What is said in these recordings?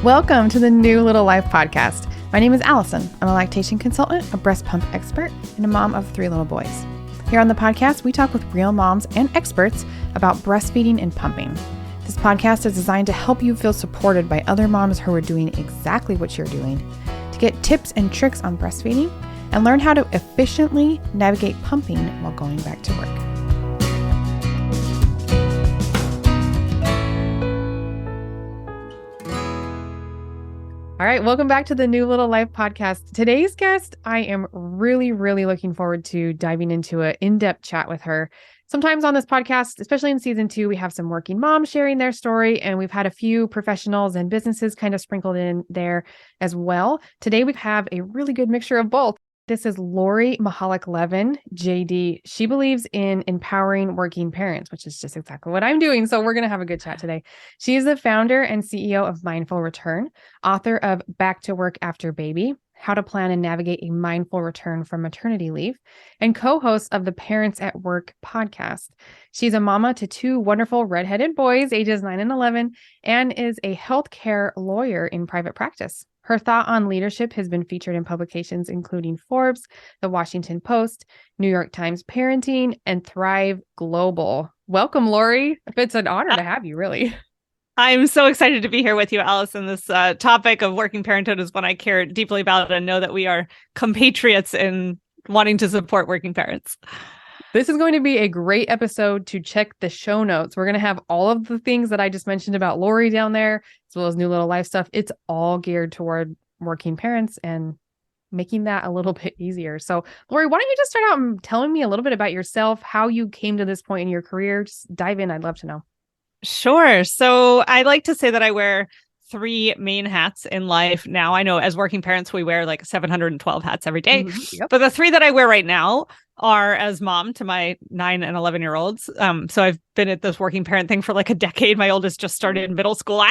Welcome to the New Little Life podcast. My name is Allison. I'm a lactation consultant, a breast pump expert, and a mom of 3 little boys. Here on the podcast, we talk with real moms and experts about breastfeeding and pumping. This podcast is designed to help you feel supported by other moms who are doing exactly what you're doing, to get tips and tricks on breastfeeding, and learn how to efficiently navigate pumping while going back to work. All right, welcome back to the New Little Life podcast. Today's guest, I am really looking forward to diving into an in-depth chat with her. Sometimes on this podcast, especially in season 2, we have some working moms sharing their story, and we've had a few professionals and businesses kind of sprinkled in there as well. Today, we have a really good mixture of both. This is Lori Mihalich-Levin, JD. She believes in empowering working parents, which is just exactly what I'm doing. So we're going to have a good chat today. She is the founder and CEO of Mindful Return, author of Back to Work After Baby, How to Plan and Navigate a Mindful Return from Maternity Leave, and co-host of the Parents at Work podcast. She's a mama to 2 wonderful redheaded boys, ages 9 and 11, and is a healthcare lawyer in private practice. Her thought on leadership has been featured in publications including Forbes, The Washington Post, New York Times Parenting, and Thrive Global. Welcome, Lori. It's an honor to have you, really. I'm so excited to be here with you, Allison. This topic of working parenthood is one I care deeply about and know that we are compatriots in wanting to support working parents. This is going to be a great episode to check the show notes. We're going to have all of the things that I just mentioned about Lori down there, as well as New Little Life stuff. It's all geared toward working parents and making that a little bit easier. So, Lori, why don't you just start out and telling me a little bit about yourself, how you came to this point in your career? Just dive in. I'd love to know. Sure. So I like to say that I wear 3 main hats in life now. I know as working parents, we wear like 712 hats every day. Mm-hmm. Yep. But the 3 that I wear right now are as mom to my 9 and 11-year-olds. So I've been at this working parent thing for like a decade. My oldest just started in middle school.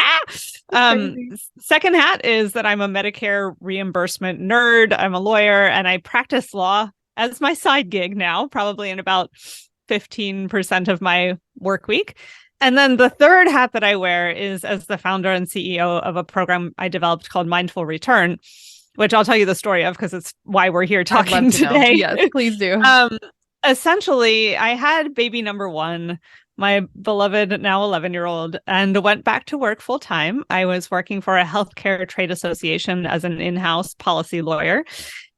Second hat is that I'm a Medicare reimbursement nerd. I'm a lawyer and I practice law as my side gig now, probably in about 15% of my work week. And then the third hat that I wear is as the founder and CEO of a program I developed called Mindful Return, which I'll tell you the story of because it's why we're here talking today. Yes, please do. Essentially, I had baby number 1, my beloved now 11-year-old, and went back to work full time. I was working for a healthcare trade association as an in-house policy lawyer.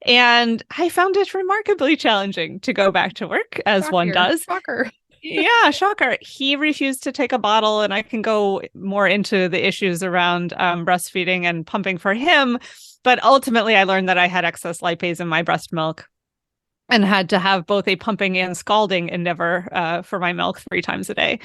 And I found it remarkably challenging to go back to work, as one does. Shocker. Yeah, shocker. He refused to take a bottle, and I can go more into the issues around breastfeeding and pumping for him. But ultimately, I learned that I had excess lipase in my breast milk and had to have both a pumping and scalding endeavor for my milk 3 times a day.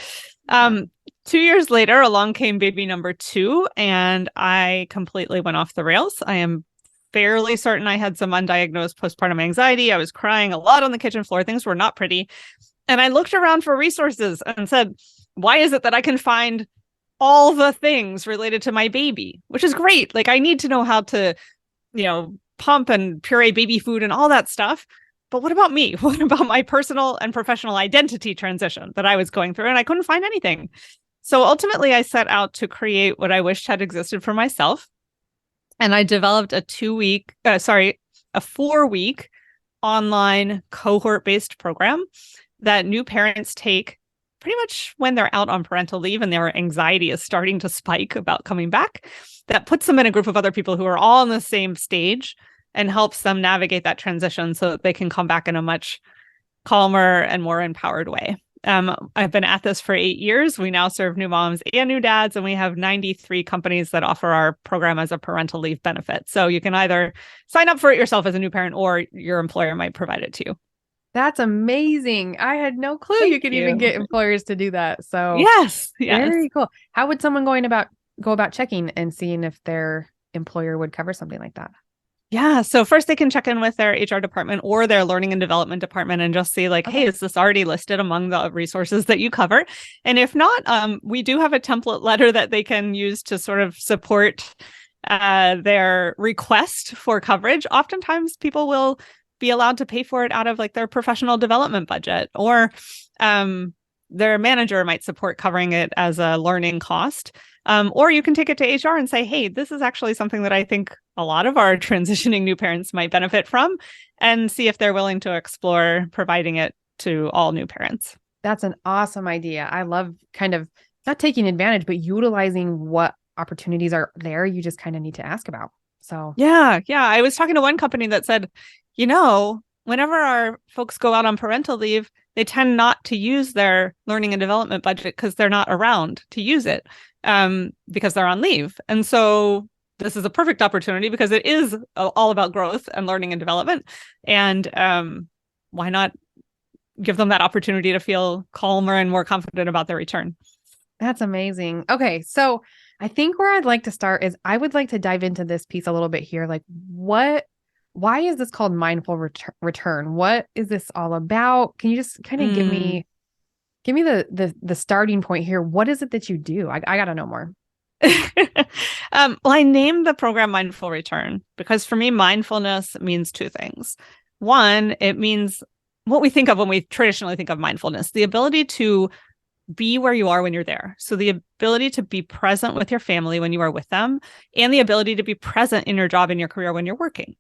2 years later, along came baby number 2, and I completely went off the rails. I am fairly certain I had some undiagnosed postpartum anxiety. I was crying a lot on the kitchen floor. Things were not pretty. And I looked around for resources and said, why is it that I can find all the things related to my baby, which is great. Like I need to know how to, pump and puree baby food and all that stuff. But what about me? What about my personal and professional identity transition that I was going through? And I couldn't find anything. So ultimately I set out to create what I wished had existed for myself. And I developed a 4-week online cohort-based program that new parents take pretty much when they're out on parental leave and their anxiety is starting to spike about coming back. That puts them in a group of other people who are all on the same stage and helps them navigate that transition so that they can come back in a much calmer and more empowered way. I've been at this for 8 years. We now serve new moms and new dads, and we have 93 companies that offer our program as a parental leave benefit. So you can either sign up for it yourself as a new parent or your employer might provide it to you. That's amazing. I had no clue you could even get employers to do that. So yes. Very cool. How would someone go about checking and seeing if their employer would cover something like that? Yeah. So first they can check in with their HR department or their learning and development department and just see like, hey, is this already listed among the resources that you cover? And if not, we do have a template letter that they can use to sort of support their request for coverage. Oftentimes people will be allowed to pay for it out of like their professional development budget or their manager might support covering it as a learning cost. Or you can take it to HR and say, hey, this is actually something that I think a lot of our transitioning new parents might benefit from, and see if they're willing to explore providing it to all new parents. That's an awesome idea. I love kind of not taking advantage, but utilizing what opportunities are there. You just kind of need to ask about. So yeah. I was talking to one company that said, whenever our folks go out on parental leave, they tend not to use their learning and development budget because they're not around to use it, because they're on leave. And so this is a perfect opportunity because it is all about growth and learning and development. And why not give them that opportunity to feel calmer and more confident about their return? That's amazing. Okay. So I think where I'd like to start is I would like to dive into this piece a little bit here. Like why is this called mindful return? What is this all about? Can you just kind of give me the starting point here? What is it that you do? I got to know more. Well, I named the program Mindful Return because for me, mindfulness means two things. One, it means what we think of when we traditionally think of mindfulness, the ability to be where you are when you're there. So the ability to be present with your family when you are with them, and the ability to be present in your job and your career when you're working.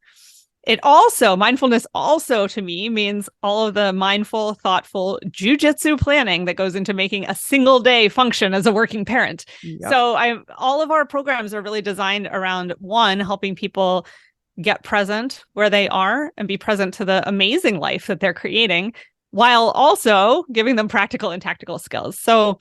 Mindfulness also to me means all of the mindful, thoughtful jujitsu planning that goes into making a single day function as a working parent. Yep. So all of our programs are really designed around, one, helping people get present where they are and be present to the amazing life that they're creating, while also giving them practical and tactical skills. So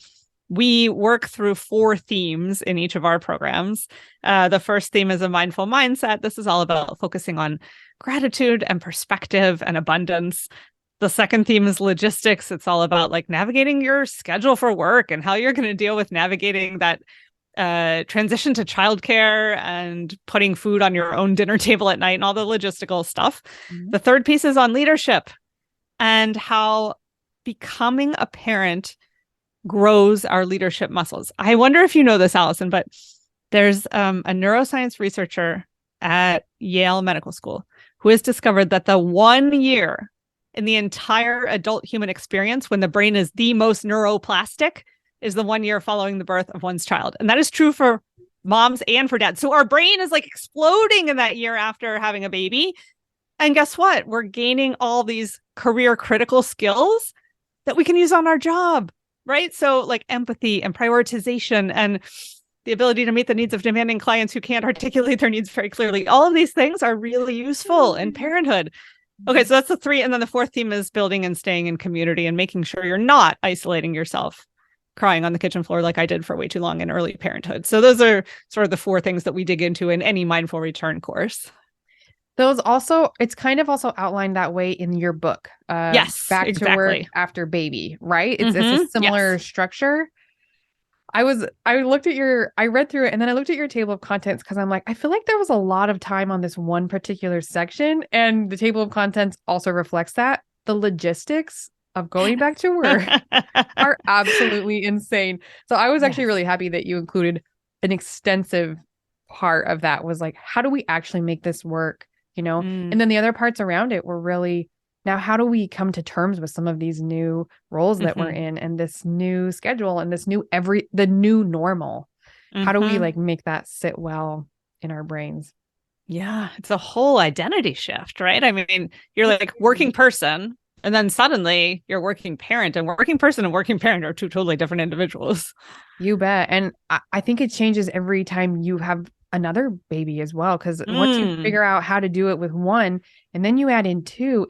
we work through 4 themes in each of our programs. The first theme is a mindful mindset. This is all about focusing on gratitude and perspective and abundance. The second theme is logistics. It's all about like navigating your schedule for work and how you're going to deal with navigating that transition to childcare and putting food on your own dinner table at night and all the logistical stuff. Mm-hmm. The third piece is on leadership and how becoming a parent grows our leadership muscles. I wonder if you know this, Allison, but there's a neuroscience researcher at Yale Medical School who has discovered that the 1 year in the entire adult human experience when the brain is the most neuroplastic is the 1 year following the birth of one's child. And that is true for moms and for dads. So our brain is like exploding in that year after having a baby. And guess what? We're gaining all these career critical skills that we can use on our job, right? So like empathy and prioritization and the ability to meet the needs of demanding clients who can't articulate their needs very clearly. All of these things are really useful in parenthood. Okay, so that's the 3. And then the 4th theme is building and staying in community and making sure you're not isolating yourself, crying on the kitchen floor like I did for way too long in early parenthood. So those are sort of the 4 things that we dig into in any mindful return course. It's kind of also outlined that way in your book. Yes, Back exactly. to Work After Baby, right? It's a similar structure. I read through it and then I looked at your table of contents because I'm like, I feel like there was a lot of time on this one particular section, and the table of contents also reflects that. The logistics of going back to work are absolutely insane. So I was actually really happy that you included an extensive part of that was like, how do we actually make this work? And then the other parts around it were really, now how do we come to terms with some of these new roles that we're in and this new schedule and this the new normal? How do we like make that sit well in our brains? Yeah, it's a whole identity shift, right? I mean, you're like working person and then suddenly you're working parent, and working person and working parent are 2 totally different individuals. You bet. And I think it changes every time you have another baby as well. Because once you figure out how to do it with one and then you add in 2,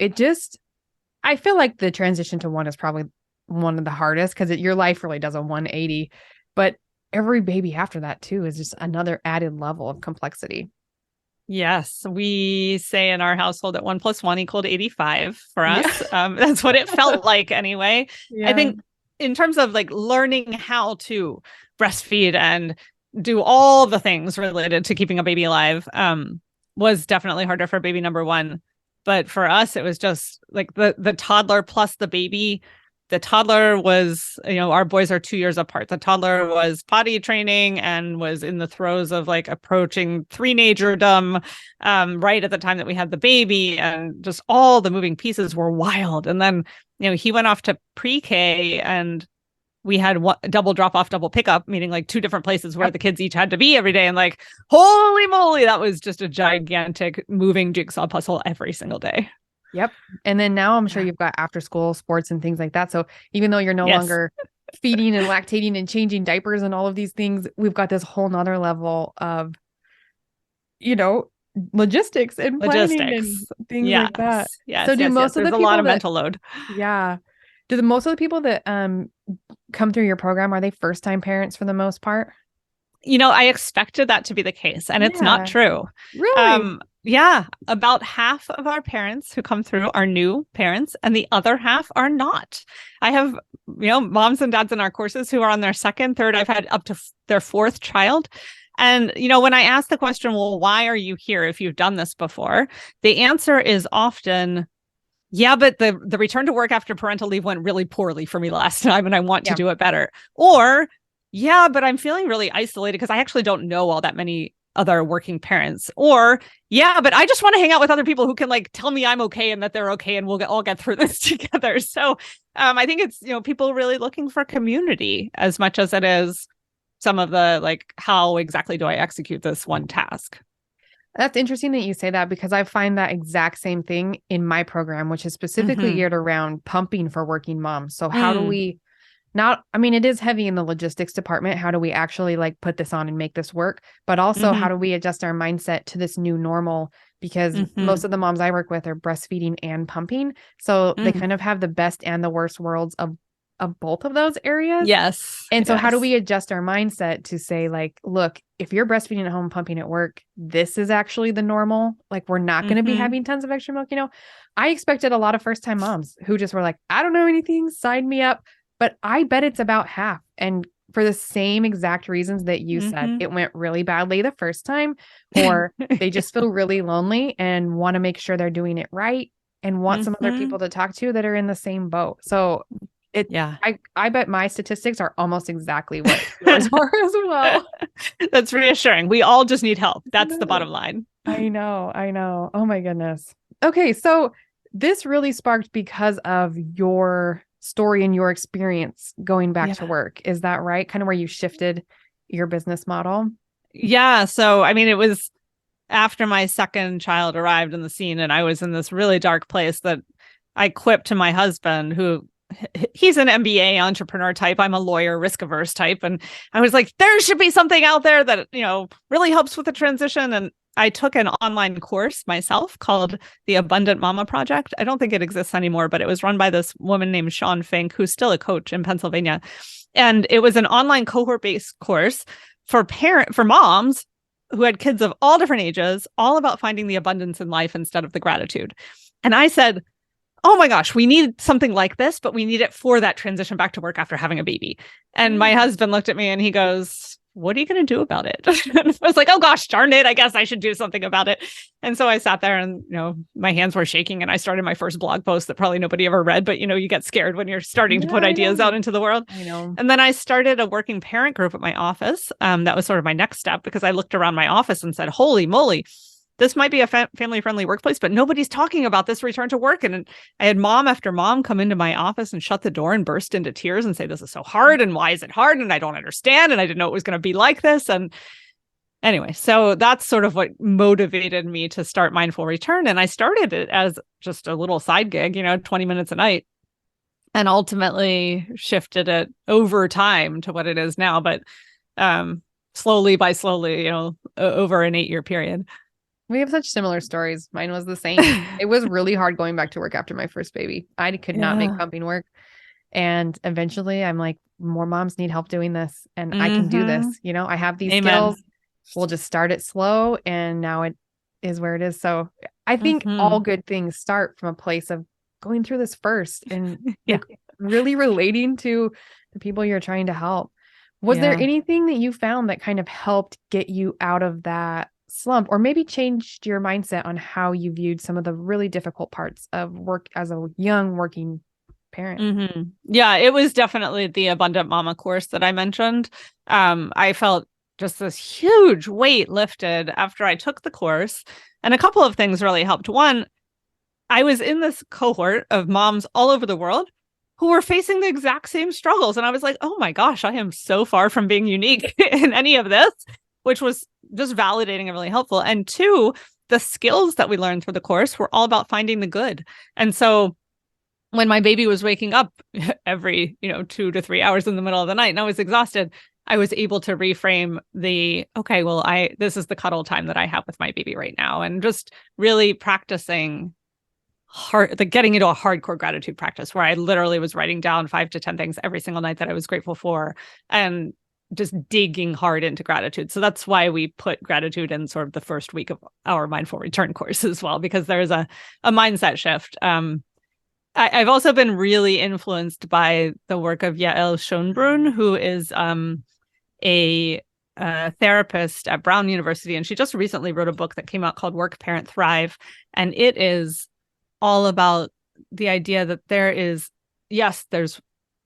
I feel like the transition to 1 is probably one of the hardest because your life really does a 180. But every baby after that too is just another added level of complexity. Yes, we say in our household that 1 + 1 = 85 for us. Yeah. That's what it felt like anyway. Yeah. I think in terms of like learning how to breastfeed and do all the things related to keeping a baby alive was definitely harder for baby number 1. But for us, it was just like the toddler plus the baby. The toddler was, our boys are 2 years apart. The toddler was potty training and was in the throes of like approaching three-nagerdom right at the time that we had the baby. And just all the moving pieces were wild. And then, he went off to pre-K, and we had double drop off, double pickup, meaning like 2 different places where the kids each had to be every day. And like, holy moly, that was just a gigantic moving jigsaw puzzle every single day. Yep. And then now I'm sure you've got after school sports and things like that. So even though you're no longer feeding and lactating and changing diapers and all of these things, we've got this whole nother level of, logistics and planning and things like that. Yes. So do most of the people, a lot of mental load. Yeah. Do most of the people that come through your program, are they first-time parents for the most part? I expected that to be the case, and it's not true. Really? Yeah. About half of our parents who come through are new parents, and the other half are not. I have, moms and dads in our courses who are on their second, third. I've had up to their 4th child. And, when I ask the question, well, why are you here if you've done this before? The answer is often, yeah, but the return to work after parental leave went really poorly for me last time, and I want to do it better. Or, yeah, but I'm feeling really isolated because I actually don't know all that many other working parents. Or, yeah, but I just want to hang out with other people who can like tell me I'm okay and that they're okay, and we'll all get through this together. So I think it's, people really looking for community as much as it is some of the like, how exactly do I execute this one task? That's interesting that you say that, because I find that exact same thing in my program, which is specifically geared around pumping for working moms. So how do we it is heavy in the logistics department. How do we actually like put this on and make this work? But also how do we adjust our mindset to this new normal? Because most of the moms I work with are breastfeeding and pumping. So they kind of have the best and the worst worlds of both of those areas. Yes. And so how do we adjust our mindset to say like, look, if you're breastfeeding at home, pumping at work, this is actually the normal. Like, we're not going to be having tons of extra milk. I expected a lot of first-time moms who just were like, I don't know anything, sign me up. But I bet it's about half. And for the same exact reasons that you said, it went really badly the first time, or they just feel really lonely and want to make sure they're doing it right and want some other people to talk to that are in the same boat. So I bet my statistics are almost exactly what yours are as well. That's reassuring. We all just need help. That's the bottom line. I know. Oh my goodness. Okay. So this really sparked because of your story and your experience going back to work. Is that right? Kind of where you shifted your business model? Yeah. So, it was after my second child arrived in the scene, and I was in this really dark place that I quipped to my husband, who he's an MBA entrepreneur type. I'm a lawyer, risk averse type. And I was like, there should be something out there that, really helps with the transition. And I took an online course myself called the Abundant Mama Project. I don't think it exists anymore, but it was run by this woman named Shawn Fink, who's still a coach in Pennsylvania. And it was an online cohort-based course for moms who had kids of all different ages, all about finding the abundance in life instead of the gratitude. And I said, oh my gosh, we need something like this, but we need it for that transition back to work after having a baby. And my husband looked at me and he goes, what are you going to do about it? And I was like, oh gosh, darn it. I guess I should do something about it. And so I sat there and, my hands were shaking, and I started my first blog post that probably nobody ever read, but you get scared when you're starting to put ideas out into the world. I know. And then I started a working parent group at my office. That was sort of my next step, because I looked around my office and said, holy moly, this might be a family-friendly workplace, but nobody's talking about this return to work. And I had mom after mom come into my office and shut the door and burst into tears and say, this is so hard. And why is it hard? And I don't understand. And I didn't know it was going to be like this. And anyway, so that's sort of what motivated me to start Mindful Return. And I started it as just a little side gig, 20 minutes a night, and ultimately shifted it over time to what it is now. But slowly by slowly, over an 8-year period. We have such similar stories. Mine was the same. It was really hard going back to work after my first baby. I could not make pumping work. And eventually I'm like, more moms need help doing this, and I can do this. I have these skills. We'll just start it slow. And now it is where it is. So I think all good things start from a place of going through this first and really relating to the people you're trying to help. Was there anything that you found that kind of helped get you out of that slump, or maybe changed your mindset on how you viewed some of the really difficult parts of work as a young working parent? Yeah, it was definitely the Abundant Mama course that I mentioned. I felt just this huge weight lifted after I took the course, and a couple of things really helped. One, I was in this cohort of moms all over the world who were facing the exact same struggles. And I was like, oh my gosh, I am so far from being unique in any of this, which was just validating and really helpful. And two, the skills that we learned through the course were all about finding the good. And so when my baby was waking up every, 2 to 3 hours in the middle of the night and I was exhausted, I was able to reframe okay, well, this is the cuddle time that I have with my baby right now. And just really practicing getting into a hardcore gratitude practice where I literally was writing down 5 to 10 things every single night that I was grateful for and just digging hard into gratitude. So that's why we put gratitude in sort of the first week of our Mindful Return course as well, because there's a mindset shift. I've also been really influenced by the work of Yael Schonbrun, who is a therapist at Brown University. And she just recently wrote a book that came out called Work, Parent, Thrive. And it is all about the idea that there's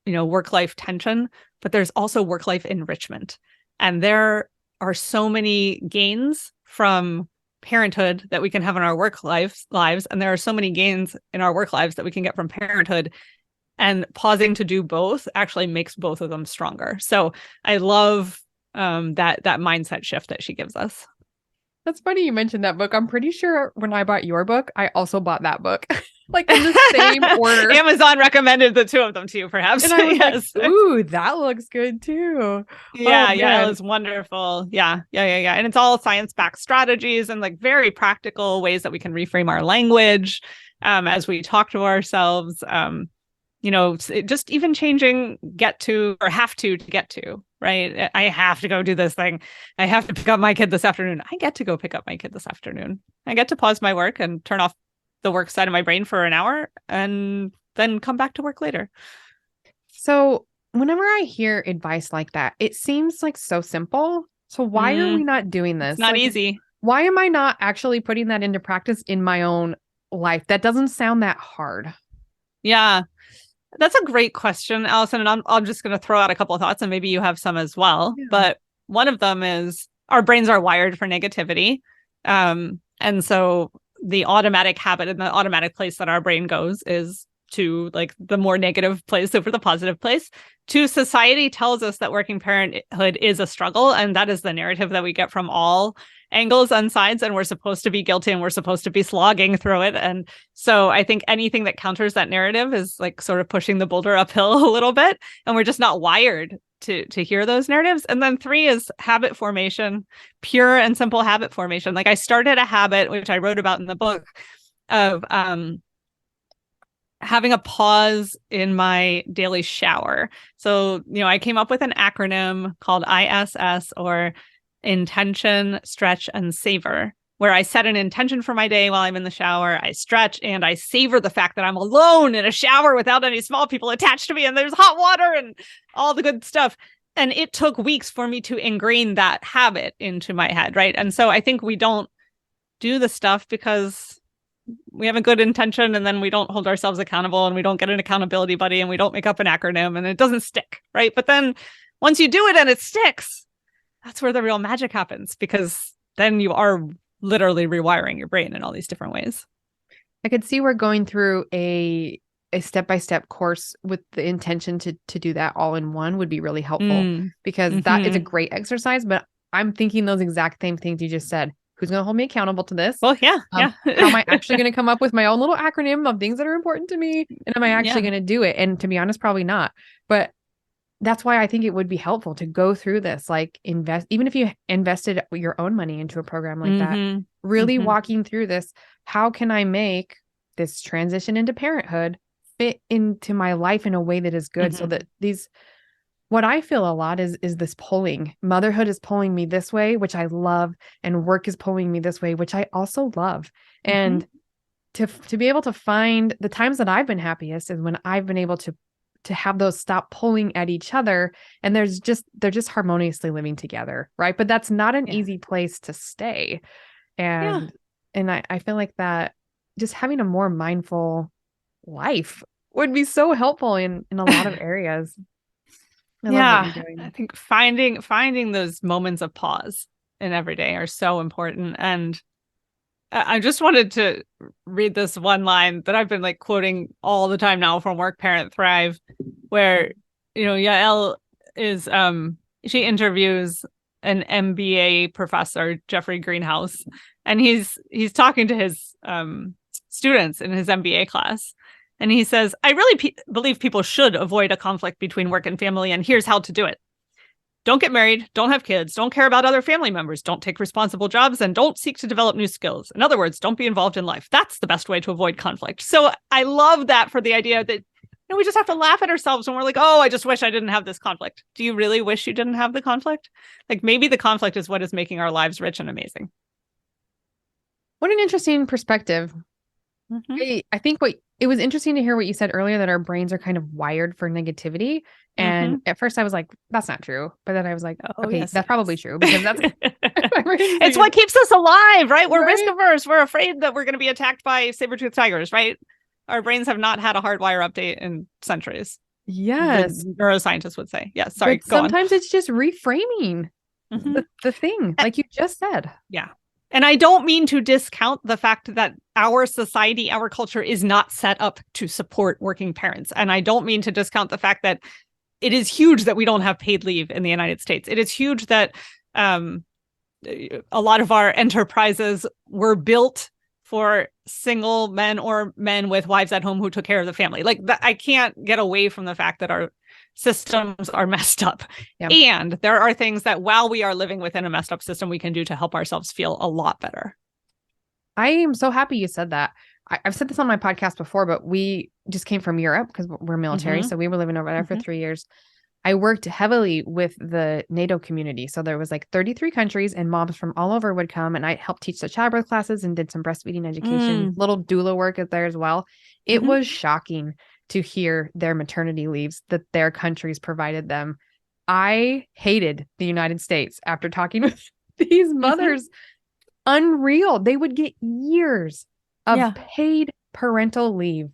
work-life tension, but there's also work-life enrichment. And there are so many gains from parenthood that we can have in our work lives. And there are so many gains in our work lives that we can get from parenthood. And pausing to do both actually makes both of them stronger. So I love that mindset shift that she gives us. That's funny you mentioned that book. I'm pretty sure when I bought your book, I also bought that book, like in the same order. Amazon recommended the two of them to you, perhaps. And I was like, ooh, that looks good too. Yeah, it was wonderful. Yeah. And it's all science-backed strategies and like very practical ways that we can reframe our language as we talk to ourselves. Just even changing get to or have to get to, right? I have to go do this thing. I have to pick up my kid this afternoon. I get to go pick up my kid this afternoon. I get to pause my work and turn off the work side of my brain for an hour and then come back to work later. So whenever I advice like that, it seems like so simple. So why are we not doing this? It's not easy. Why am I not actually putting that into practice in my own life? That doesn't sound that hard. Yeah. That's a great question, Allison. And I'm just going to throw out a couple of thoughts and maybe you have some as well. Yeah. But one of them is our brains are wired for negativity. And so the automatic habit and the automatic place that our brain goes is to like the more negative place over the positive place. Society tells us that working parenthood is a struggle. And that is the narrative that we get from all angles and sides. And we're supposed to be guilty and we're supposed to be slogging through it. And so I think anything that counters that narrative is like sort of pushing the boulder uphill a little bit. And we're just not wired to hear those narratives. And then 3 is habit formation, pure and simple habit formation. Like I started a habit, which I wrote about in the book, of having a pause in my daily shower. So, I came up with an acronym called ISS, or intention, stretch, and savor, where I set an intention for my day while I'm in the shower. I stretch and I savor the fact that I'm alone in a shower without any small people attached to me and there's hot water and all the good stuff. And it took weeks for me to ingrain that habit into my head, right? And so I think we don't do the stuff because we have a good intention and then we don't hold ourselves accountable and we don't get an accountability buddy and we don't make up an acronym and it doesn't stick, right? But then once you do it and it sticks, that's where the real magic happens, because then you are literally rewiring your brain in all these different ways. I could see we're going through a step-by-step course with the intention to do that all in one would be really helpful, because that is a great exercise. But I'm thinking those exact same things you just said. Who's going to hold me accountable to this? Well, yeah. How am I actually going to come up with my own little acronym of things that are important to me? And am I actually going to do it? And to be honest, probably not. But that's why I think it would be helpful to go through this, like invest, even if you invested your own money into a program like that, really walking through this. How can I make this transition into parenthood fit into my life in a way that is good? So that what I feel a lot is this pulling. Motherhood is pulling me this way, which I love, and work is pulling me this way, which I also love. And to be able to find the times that I've been happiest is when I've been able to have those stop pulling at each other, and they're just harmoniously living together, right? But that's not an easy place to stay. And I feel like that just having a more mindful life would be so helpful in a lot of areas. I think finding those moments of pause in every day are so important. And I just wanted to read this one line that I've been like quoting all the time now from Work, Parent, Thrive, where, Yael is, she interviews an MBA professor, Jeffrey Greenhouse, and he's talking to his students in his MBA class. And he says, I really believe people should avoid a conflict between work and family, and here's how to do it. Don't get married, don't have kids, don't care about other family members, don't take responsible jobs, and don't seek to develop new skills. In other words, don't be involved in life. That's the best way to avoid conflict. So I love that, for the idea that we just have to laugh at ourselves when we're like, oh, I just wish I didn't have this conflict. Do you really wish you didn't have the conflict? Like, maybe the conflict is what is making our lives rich and amazing. What an interesting perspective. Mm-hmm. I think it was interesting to hear what you said earlier, that our brains are kind of wired for negativity. And at first I was like, that's not true. But then I was like, okay, yes, that's probably true, because that's it's what keeps us alive, right? We're risk averse. We're afraid that we're going to be attacked by saber-toothed tigers, right? Our brains have not had a hardwire update in centuries. Yes. The neuroscientists would say. Yes. Sorry. But sometimes it's just reframing the thing, like you just said. Yeah. And I don't mean to discount the fact that our society, our culture is not set up to support working parents. And I don't mean to discount the fact that it is huge that we don't have paid leave in the United States. It is huge that a lot of our enterprises were built for single men or men with wives at home who took care of the family. Like, I can't get away from the fact that our systems are messed up. Yeah. And there are things that, while we are living within a messed up system, we can do to help ourselves feel a lot better. I am so happy you said that. I've said this on my podcast before, but we just came from Europe because we're military. So we were living over there for 3 years. I worked heavily with the NATO community. So there was like 33 countries, and moms from all over would come, and I helped teach the childbirth classes and did some breastfeeding education, little doula work there as well. It was shocking to hear their maternity leaves that their countries provided them. I hated the United States after talking with these mothers. Unreal. They would get years of paid parental leave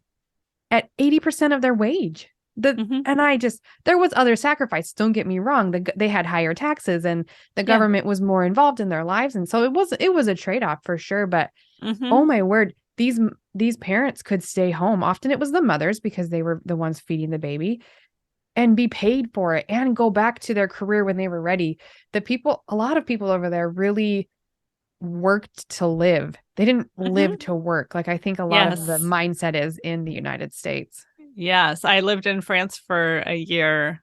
at 80% of their wage. And there was other sacrifice. Don't get me wrong. They had higher taxes, and the government was more involved in their lives. And so it was a trade-off for sure. But oh my word, these parents could stay home. Often it was the mothers, because they were the ones feeding the baby, and be paid for it and go back to their career when they were ready. A lot of people over there really worked to live. They didn't live to work. Like, I think a lot of the mindset is in the United States. Yes. I lived in France for a year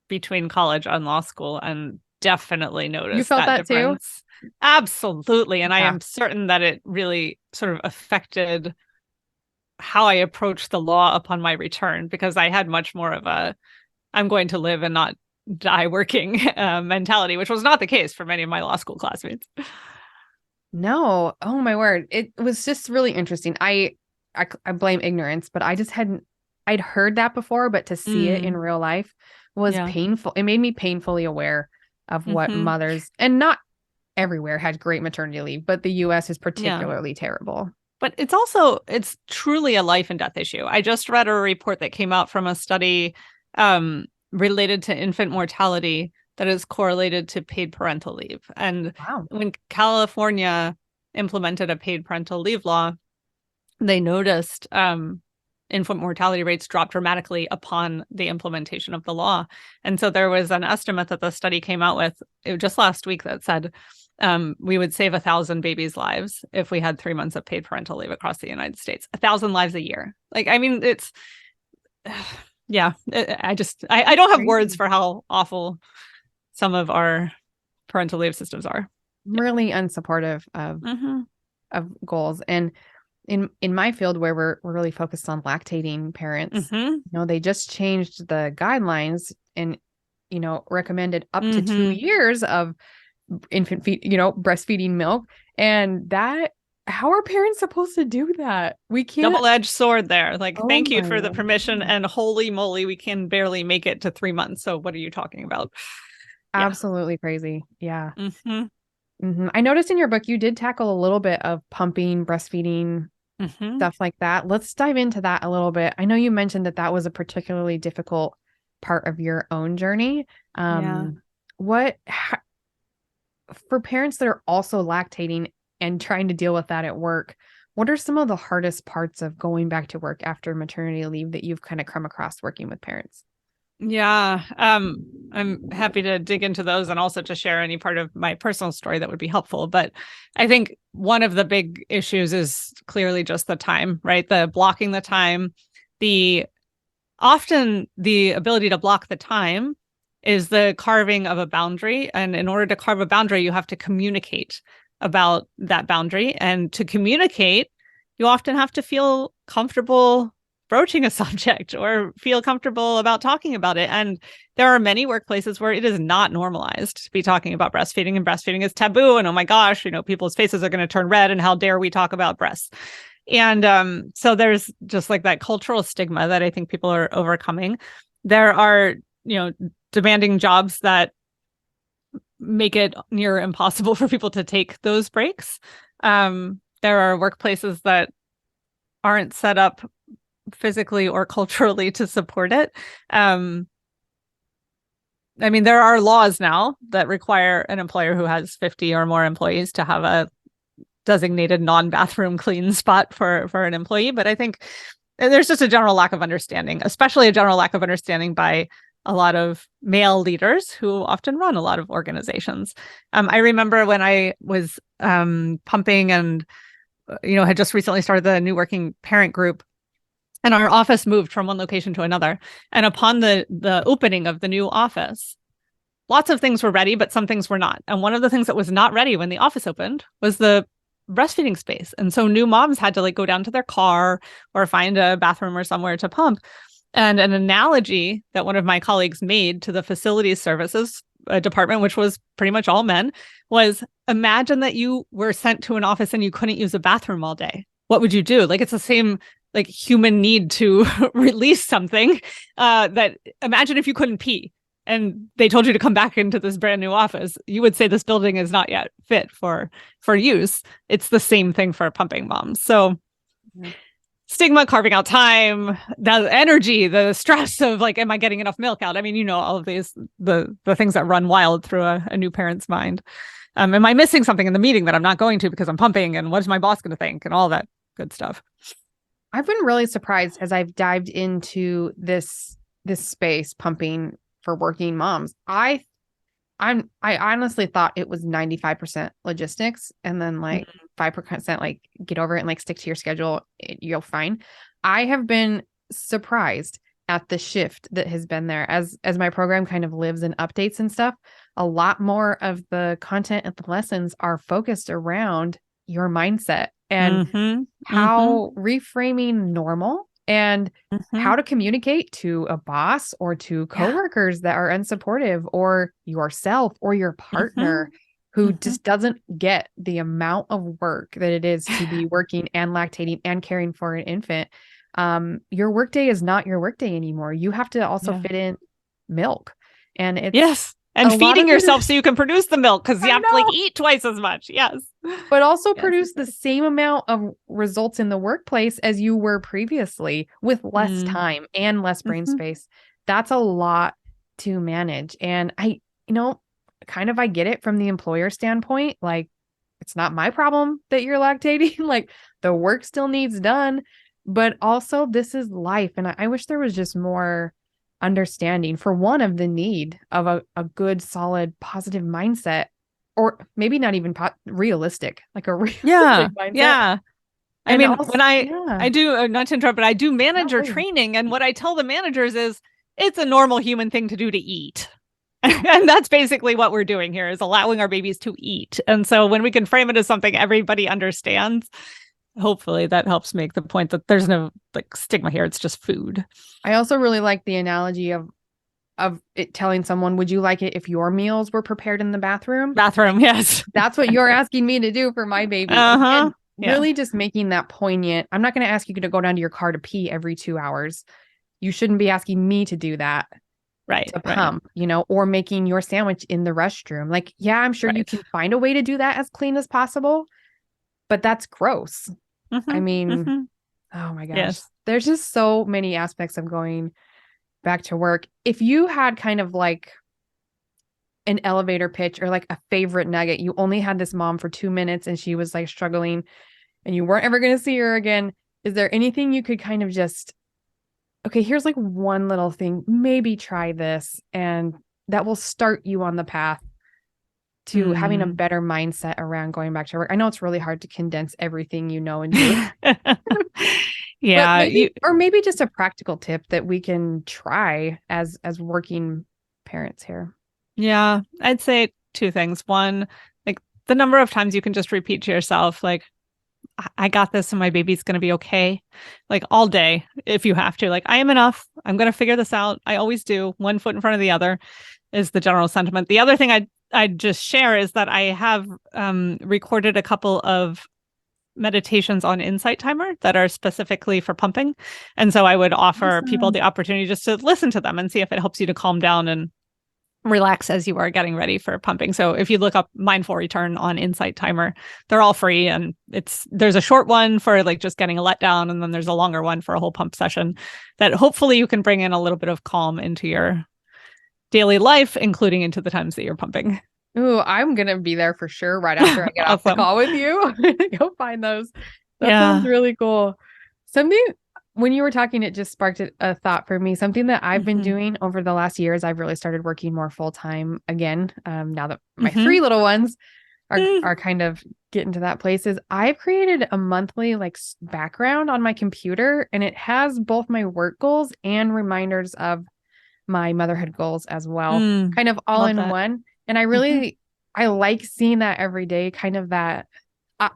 between college and law school, and definitely noticed you felt that difference. Too? Absolutely. And I am certain that it really sort of affected how I approached the law upon my return, because I had much more of a, I'm going to live and not die working mentality, which was not the case for many of my law school classmates. No. Oh my word. It was just really interesting. I blame ignorance, but I'd heard that before, but to see it in real life was painful. It made me painfully aware of what mothers, and not everywhere had great maternity leave, but the US is particularly terrible. But it's truly a life and death issue. I just read a report that came out from a study related to infant mortality that is correlated to paid parental leave. And when California implemented a paid parental leave law, they noticed infant mortality rates dropped dramatically upon the implementation of the law. And so there was an estimate that the study came out with just last week that said we would save 1,000 babies' lives if we had 3 months of paid parental leave across the United States. 1,000 lives a year. Like, I mean, it's, I don't have words for how awful some of our parental leave systems are. Really unsupportive of goals. And in my field, where we're really focused on lactating parents, they just changed the guidelines and, recommended up to 2 years of infant breastfeeding milk. And how are parents supposed to do that? We can't. Double-edged sword there. Like, thank you for the permission. And holy moly, we can barely make it to 3 months. So what are you talking about? Absolutely crazy. Yeah. I noticed in your book, you did tackle a little bit of pumping, breastfeeding, stuff like that. Let's dive into that a little bit. I know you mentioned that was a particularly difficult part of your own journey. For parents that are also lactating, and trying to deal with that at work. What are some of the hardest parts of going back to work after maternity leave that you've kind of come across working with parents? Yeah, I'm happy to dig into those and also to share any part of my personal story that would be helpful. But I think one of the big issues is clearly just the time, right? The blocking the time, often the ability to block the time is the carving of a boundary. And in order to carve a boundary, you have to communicate about that boundary. And to communicate, you often have to feel comfortable broaching a subject or feel comfortable about talking about it. And there are many workplaces where it is not normalized to be talking about breastfeeding, and breastfeeding is taboo. And oh my gosh, people's faces are going to turn red, and how dare we talk about breasts? And so there's just like that cultural stigma that I think people are overcoming. There are, demanding jobs that make it near impossible for people to take those breaks. There are workplaces that aren't set up physically or culturally to support it. There are laws now that require an employer who has 50 or more employees to have a designated non-bathroom clean spot for an employee. But I think there's just a general lack of understanding, especially a general lack of understanding by a lot of male leaders who often run a lot of organizations. I remember when I was pumping and, had just recently started the new working parent group, and our office moved from one location to another. And upon the opening of the new office, lots of things were ready, but some things were not. And one of the things that was not ready when the office opened was the breastfeeding space. And so new moms had to go down to their car or find a bathroom or somewhere to pump. And an analogy that one of my colleagues made to the facilities services department, which was pretty much all men, was imagine that you were sent to an office and you couldn't use a bathroom all day. What would you do? It's the same human need to release something that imagine if you couldn't pee and they told you to come back into this brand new office, you would say this building is not yet fit for use. It's the same thing for pumping moms. So stigma, carving out time, the energy, the stress of am I getting enough milk out? All of these, the things that run wild through a new parent's mind. Am I missing something in the meeting that I'm not going to because I'm pumping? And what's my boss going to think? And all that good stuff. I've been really surprised as I've dived into this space, pumping for working moms. I honestly thought it was 95% logistics and then 5% get over it and stick to your schedule. You'll fine. I have been surprised at the shift that has been there as my program kind of lives and updates and stuff. A lot more of the content and the lessons are focused around your mindset and how reframing normal and how to communicate to a boss or to coworkers that are unsupportive, or yourself or your partner who just doesn't get the amount of work that it is to be working and lactating and caring for an infant. Your workday is not your workday anymore. You have to also fit in milk, and it's and feeding yourself so you can produce the milk because you have to eat twice as much. Yes. But also produce the same amount of results in the workplace as you were previously with less time and less brain space. That's a lot to manage. And I get it from the employer standpoint. It's not my problem that you're lactating. The work still needs done, but also this is life. And I wish there was just more understanding, for one, of the need of a good, solid, positive mindset, or maybe not even realistic, a realistic mindset. Yeah. When I do, not to interrupt, but I do manager training. And what I tell the managers is it's a normal human thing to do to eat. And that's basically what we're doing here, is allowing our babies to eat. And so when we can frame it as something everybody understands, hopefully that helps make the point that there's no stigma here. It's just food. I also really like the analogy of it telling someone, would you like it if your meals were prepared in the bathroom? Yes. That's what you're asking me to do for my baby. And really just making that poignant. I'm not going to ask you to go down to your car to pee every 2 hours. You shouldn't be asking me to do that. Right. To pump, or making your sandwich in the restroom. I'm sure you can find a way to do that as clean as possible, but that's gross. Oh my gosh. Yes. There's just so many aspects of going back to work. If you had kind of an elevator pitch or like a favorite nugget. You only had this mom for 2 minutes and she was like struggling and you weren't ever going to see her again. Is there anything you could kind of just, okay, here's like one little thing, maybe try this, and that will start you on the path to having a better mindset around going back to work? I know it's really hard to condense everything you know and do. Yeah. Or maybe just a practical tip that we can try as working parents here. Yeah, I'd say two things. One, like the number of times you can just repeat to yourself, like, I got this and my baby's going to be okay. Like all day, if you have to, like, I am enough. I'm going to figure this out. I always do. One foot in front of the other is the general sentiment. The other thing I'd just share is that I have recorded a couple of meditations on Insight Timer that are specifically for pumping. And so I would offer people the opportunity just to listen to them and see if it helps you to calm down and relax as you are getting ready for pumping. So if you look up Mindful Return on Insight Timer, they're all free. And there's a short one for like just getting a letdown. And then there's a longer one for a whole pump session that hopefully you can bring in a little bit of calm into your daily life, including into the times that you're pumping. Ooh, I'm going to be there for sure right after I get off the call with you. I'm going to go find those. That sounds really cool. Something, when you were talking, it just sparked a thought for me. Something that I've been doing over the last years, I've really started working more full-time again. Now that my 3 little ones are kind of getting to that place, is I've created a monthly like background on my computer, and it has both my work goals and reminders of my motherhood goals as well, kind of all in one. And I really, I like seeing that every day, kind of that.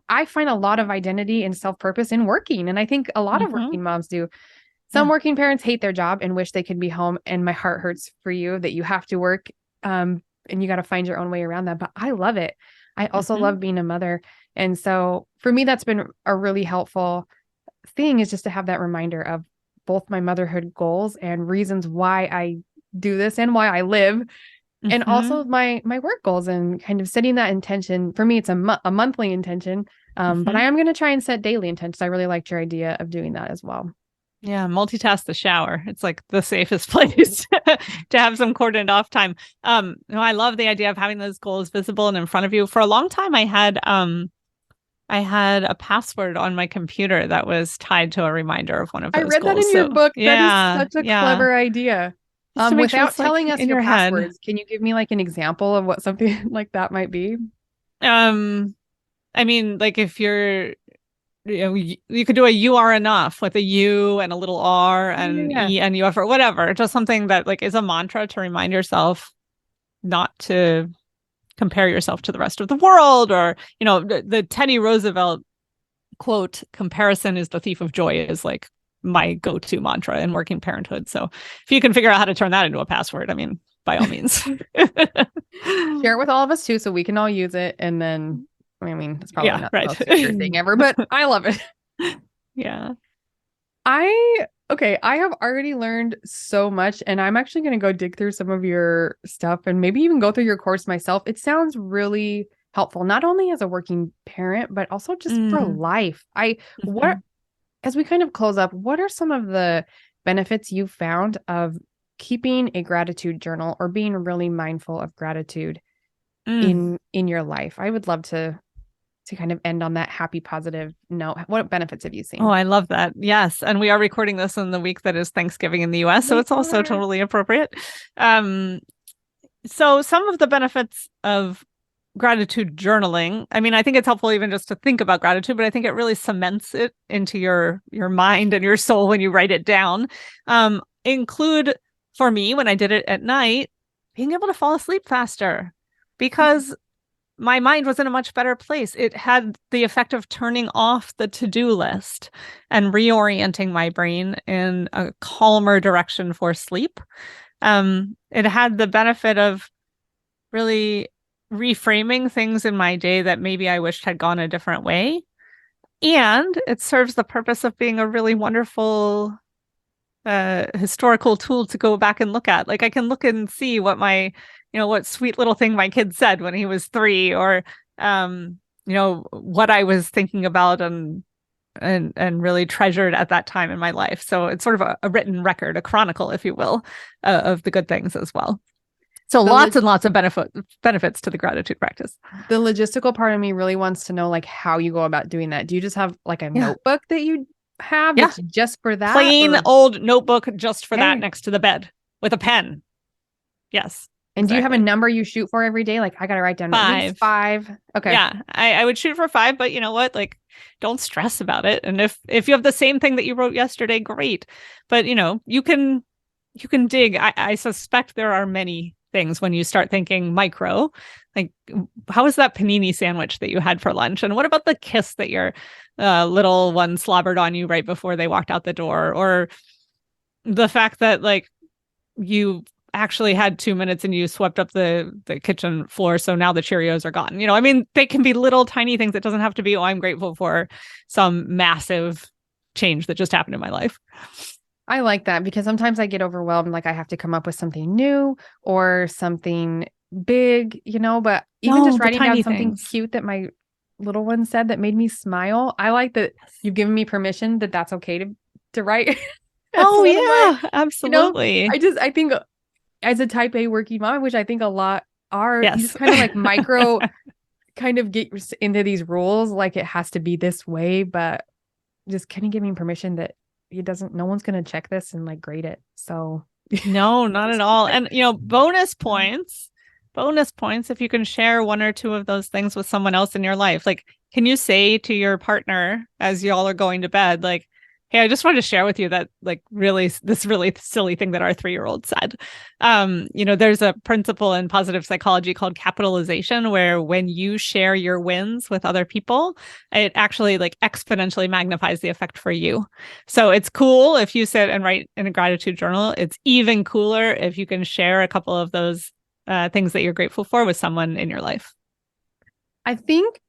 I find a lot of identity and self-purpose in working. And I think a lot of working moms do. Some working parents hate their job and wish they could be home. And my heart hurts for you that you have to work and you got to find your own way around that. But I love it. I also love being a mother. And so for me, that's been a really helpful thing, is just to have that reminder of both my motherhood goals and reasons why I do this and why I live. And also my work goals, and kind of setting that intention. For me, it's a monthly intention, but I am going to try and set daily intentions. I really liked your idea of doing that as well. Yeah, multitask the shower. It's like the safest place to have some cordoned off time. I love the idea of having those goals visible and in front of you. For a long time, I had a password on my computer that was tied to a reminder of one of those goals. I read that in your book. That is such a clever idea. Without telling us your passwords, can you give me like an example of what something like that might be? I mean, like if you could do a "you are enough" with a U and a little R and E and UF or whatever. Just something that like is a mantra to remind yourself not to compare yourself to the rest of the world, or, the Teddy Roosevelt quote, "Comparison is the thief of joy," is like my go-to mantra in working parenthood. So if you can figure out how to turn that into a password, I mean, by all means. Share it with all of us too, so we can all use it. And then, I mean, it's probably not the most secure thing ever, but I love it. Yeah. I have already learned so much, and I'm actually going to go dig through some of your stuff and maybe even go through your course myself. It sounds really helpful, not only as a working parent, but also just for life. As we kind of close up, what are some of the benefits you found of keeping a gratitude journal or being really mindful of gratitude in your life? I would love to kind of end on that happy, positive note. What benefits have you seen? Oh, I love that. Yes. And we are recording this in the week that is Thanksgiving in the US. So it's also totally appropriate. So some of the benefits of gratitude journaling, I mean, I think it's helpful even just to think about gratitude, but I think it really cements it into your mind and your soul when you write it down. Include, for me, when I did it at night, being able to fall asleep faster, because my mind was in a much better place. It had the effect of turning off the to-do list and reorienting my brain in a calmer direction for sleep. It had the benefit of really reframing things in my day that maybe I wished had gone a different way. And it serves the purpose of being a really wonderful historical tool to go back and look at. Like I can look and see what what sweet little thing my kid said when he was 3, or, what I was thinking about and really treasured at that time in my life. So it's sort of a written record, a chronicle, if you will, of the good things as well. So lots and lots of benefits to the gratitude practice. The logistical part of me really wants to know like how you go about doing that. Do you just have like a notebook that you have that's just for that? Plain old notebook just for that next to the bed with a pen. Yes. And do you have a number you shoot for every day? Like I got to write down at least 5. Okay. Yeah, I would shoot for 5, but you know what? Like, don't stress about it. And if you have the same thing that you wrote yesterday, great. But you know, you can dig. I suspect there are many things when you start thinking micro, like how was that panini sandwich that you had for lunch? And what about the kiss that your little one slobbered on you right before they walked out the door? Or the fact that like you actually had 2 minutes and you swept up the kitchen floor. So now the Cheerios are gone. You know, I mean, they can be little tiny things. It doesn't have to be, oh, I'm grateful for some massive change that just happened in my life. I like that because sometimes I get overwhelmed. Like I have to come up with something new or something big, you know, but even just writing down something cute that my little one said that made me smile. I like that you've given me permission that that's okay to write. Oh yeah, absolutely. You know, I think as a type A working mom, which I think a lot are, you just kind of like micro kind of get into these rules. Like it has to be this way, but just kind of give me permission that no one's going to check this and like grade it. So no, not at all. And, you know, bonus points, if you can share 1 or 2 of those things with someone else in your life. Like, can you say to your partner as y'all are going to bed, like, hey, I just wanted to share with you that like this really silly thing that our 3-year-old said. You know, there's a principle in positive psychology called capitalization, where when you share your wins with other people, it actually like exponentially magnifies the effect for you. So it's cool if you sit and write in a gratitude journal. It's even cooler if you can share a couple of those things that you're grateful for with someone in your life. I think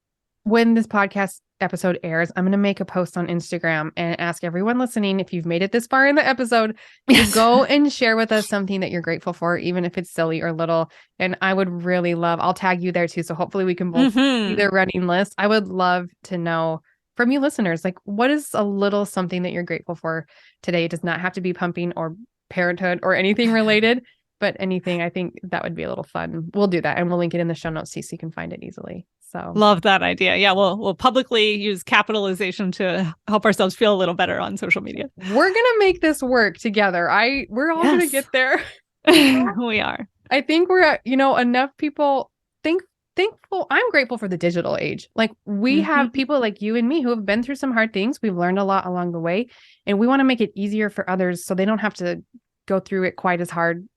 when this podcast episode airs, I'm going to make a post on Instagram and ask everyone listening, if you've made it this far in the episode, to go and share with us something that you're grateful for, even if it's silly or little. And I would really love, I'll tag you there too. So hopefully we can both see their running list. I would love to know from you listeners, like what is a little something that you're grateful for today? It does not have to be pumping or parenthood or anything related, but anything. I think that would be a little fun. We'll do that and we'll link it in the show notes so you can find it easily. So love that idea. Yeah, we'll publicly use capitalization to help ourselves feel a little better on social media. We're gonna make this work together. We're all gonna get there. We are. I think we're enough people thankful. I'm grateful for the digital age. Like we have people like you and me who have been through some hard things. We've learned a lot along the way, and we want to make it easier for others so they don't have to go through it quite as hard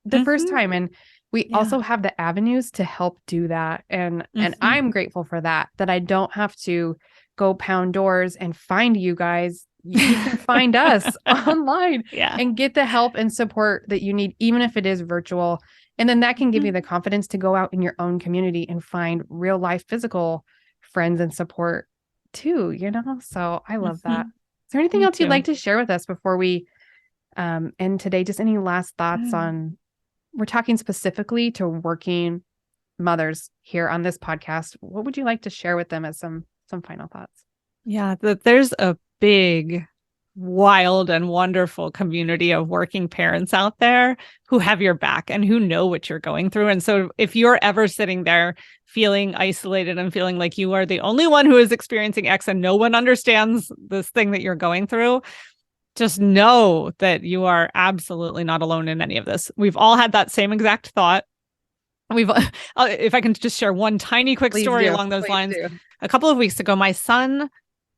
the first time. And we also have the avenues to help do that. And I'm grateful for that I don't have to go pound doors and find you guys. You can find us online and get the help and support that you need, even if it is virtual. And then that can give you the confidence to go out in your own community and find real life physical friends and support too, So I love that. Is there anything else you'd like to share with us before we end today? Just any last thoughts on, we're talking specifically to working mothers here on this podcast. What would you like to share with them as some final thoughts? Yeah, that there's a big, wild and wonderful community of working parents out there who have your back and who know what you're going through. And so if you're ever sitting there feeling isolated and feeling like you are the only one who is experiencing X and no one understands this thing that you're going through, just know that you are absolutely not alone in any of this. We've all had that same exact thought. If I can just share one tiny quick story along those lines. A couple of weeks ago, my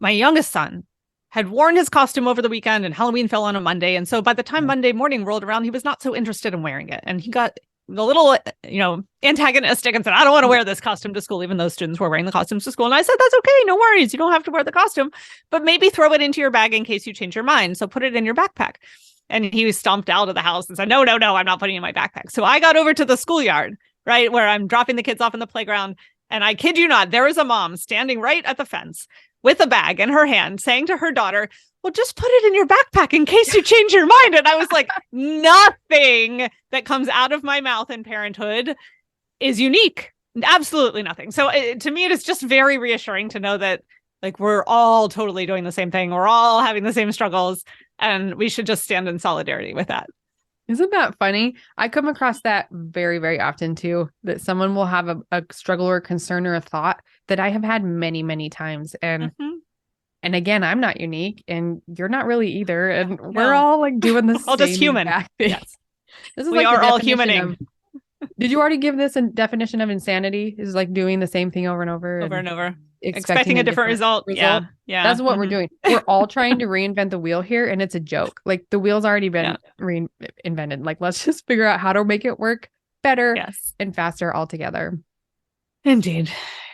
youngest son, had worn his costume over the weekend and Halloween fell on a Monday. And so by the time Monday morning rolled around, he was not so interested in wearing it. And he got a little, antagonistic and said, I don't want to wear this costume to school, even though students were wearing the costumes to school. And I said, that's okay. No worries. You don't have to wear the costume, but maybe throw it into your bag in case you change your mind. So put it in your backpack. And he was stomped out of the house and said, no, I'm not putting it in my backpack. So I got over to the schoolyard, right, where I'm dropping the kids off in the playground. And I kid you not, there was a mom standing right at the fence with a bag in her hand saying to her daughter, well, just put it in your backpack in case you change your mind. And I was like, nothing that comes out of my mouth in parenthood is unique. Absolutely nothing. So to me, it is just very reassuring to know that like we're all totally doing the same thing. We're all having the same struggles and we should just stand in solidarity with that. Isn't that funny? I come across that very, very often too, that someone will have a struggle or concern or a thought that I have had many, many times. And again, I'm not unique and you're not really either. And we're all like doing the all just same human. exact thing. Yes. This is we like are all humaning. Did you already give this a definition of insanity? Is like doing the same thing over and over and over. Expecting a different result. Yeah. That's what we're doing. We're all trying to reinvent the wheel here, and it's a joke. Like the wheel's already been reinvented. Like let's just figure out how to make it work better and faster all together. Indeed.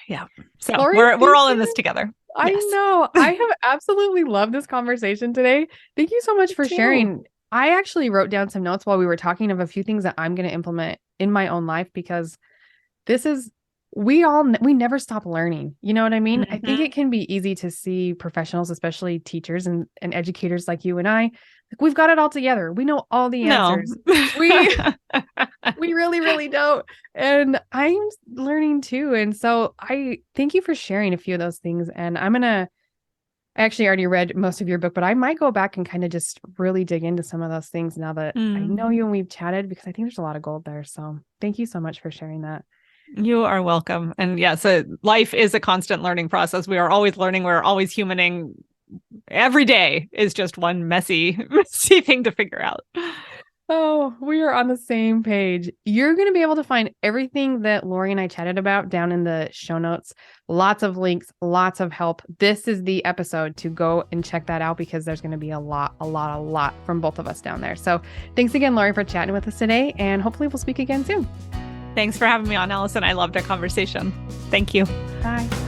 Yeah. So Lori, we're all in this together. I know. I have absolutely loved this conversation today. Thank you so much for sharing. I actually wrote down some notes while we were talking of a few things that I'm going to implement in my own life because this is we never stop learning. You know what I mean? I think it can be easy to see professionals, especially teachers and educators like you and I, like we've got it all together. We know all the answers. We really, really don't. And I'm learning too. And so I thank you for sharing a few of those things. And I actually already read most of your book, but I might go back and kind of just really dig into some of those things now that I know you and we've chatted, because I think there's a lot of gold there. So thank you so much for sharing that. You are welcome. And so life is a constant learning process. We are always learning. We're always humaning. Every day is just one messy thing to figure out. Oh, we are on the same page. You're going to be able to find everything that Lori and I chatted about down in the show notes. Lots of links, lots of help. This is the episode to go and check that out because there's going to be a lot from both of us down there. So thanks again, Lori, for chatting with us today. And hopefully we'll speak again soon. Thanks for having me on, Allison. I loved our conversation. Thank you. Bye.